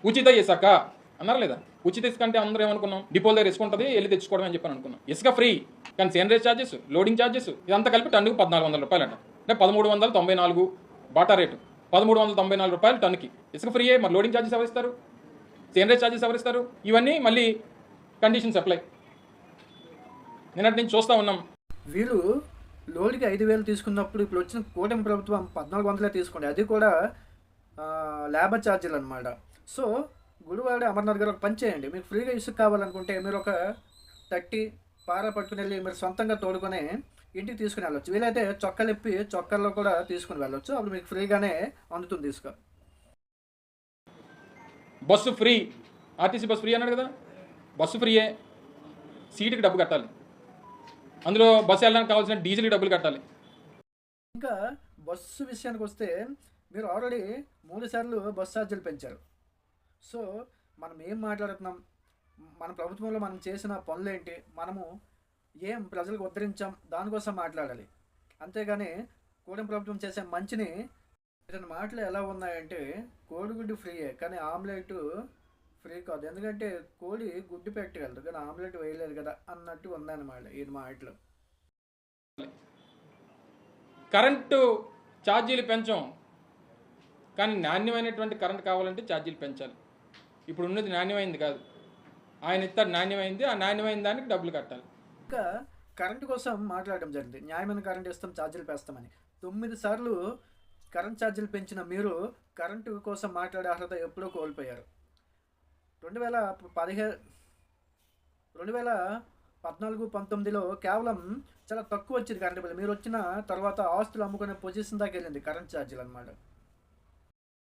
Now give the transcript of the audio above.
ఉచిత ఇసుక అన్నారు లేదా? ఉచిత ఇసుక అంటే అందరూ ఏమనుకున్నాం, డిపోల దగ్గర ఇసుక ఉంటుంది, వెళ్ళి తెచ్చుకోవడం అని చెప్పని అనుకున్నాం. ఇసుక ఫ్రీ, కానీ సేనరేజ్ ఛార్జెస్, లోడింగ్ ఛార్జెస్ ఇదంతా కలిపి టన్నుకు 1400 రూపాయలు అంట. అంటే 1394 బాటా రేటు, 1394 రూపాయలు టన్నుకి. ఇసుక ఫ్రీయే, మరి లోడింగ్ ఛార్జెస్ ఎవరిస్తారు, సేనరేజ్ ఛార్జెస్ ఎవరిస్తారు? ఇవన్నీ మళ్ళీ కండిషన్స్ అప్లై. నిన్నటి నుంచి చూస్తూ ఉన్నాం. వీళ్ళు లోడ్కి 5,000 తీసుకున్నప్పుడు ఇప్పుడు వచ్చిన కూటమి ప్రభుత్వం 1,400 తీసుకోండి, అది కూడా లేబర్ ఛార్జీలు అనమాట. సో గుడివాడ అమర్నాథ్ గారు ఒక పని చేయండి, మీకు ఫ్రీగా ఇసుక కావాలనుకుంటే మీరు ఒక 30 పార పట్టుకుని వెళ్ళి మీరు సొంతంగా తోడుకొని ఇంటికి తీసుకుని వెళ్ళొచ్చు. వీలైతే చొక్కాలు ఇప్పి చొక్కాల్లో కూడా తీసుకుని వెళ్ళొచ్చు, అప్పుడు మీకు ఫ్రీగానే అందుతుంది ఇసుక. Bus free, RTC bus free అన్నాడు కదా, బస్సు ఫ్రీయే, సీటుకి డబ్బు కట్టాలి, అందులో బస్సు వెళ్ళడానికి కావాల్సిన డీజిల్కి డబ్బులు కట్టాలి. ఇంకా బస్సు విషయానికి వస్తే మీరు ఆల్రెడీ 3 సార్లు బస్సు ఛార్జీలు పెంచారు. సో మనం ఏం మాట్లాడుతున్నాం, మన ప్రభుత్వంలో మనం చేసిన పనులేంటి, మనము ఏం ప్రజలకు ఉద్ధరించాం, దానికోసం మాట్లాడాలి. అంతేగాని కూటమి ప్రభుత్వం చేసే మంచిని ఇతని మాటలు ఎలా ఉన్నాయంటే కోడిగుడ్డు ఫ్రీయే కానీ ఆమ్లెట్ ఫ్రీ కాదు, ఎందుకంటే కోడి గుడ్డు పెట్టగలదు కానీ ఆమ్లెట్ వేయలేదు కదా అన్నట్టు ఉందన్నమాట ఈ మాటలు. కరెంటు ఛార్జీలు పెంచాం, కానీ నాణ్యమైనటువంటి కరెంట్ కావాలంటే ఛార్జీలు పెంచాలి. ఇప్పుడు ఉన్నది నాణ్యమైంది కాదు, ఆయన ఇస్తాడు నాణ్యమైంది, ఆ నాణ్యమైన దానికి డబ్బులు కట్టాలి. ఇంకా కరెంటు కోసం మాట్లాడడం జరిగింది, న్యాయమైన కరెంట్ ఇస్తాం, ఛార్జీలు పెంచుతామని. 9 సార్లు కరెంట్ ఛార్జీలు పెంచిన మీరు కరెంటు కోసం మాట్లాడే అర్హత ఎప్పుడూ కోల్పోయారు. 2014-19లో కేవలం చాలా తక్కువ వచ్చింది కరెంటు బిల్లు. మీరు వచ్చిన తర్వాత ఆస్తులు అమ్ముకునే పొజిషన్ దాకా వెళ్ళింది కరెంట్ ఛార్జీలు అనమాట.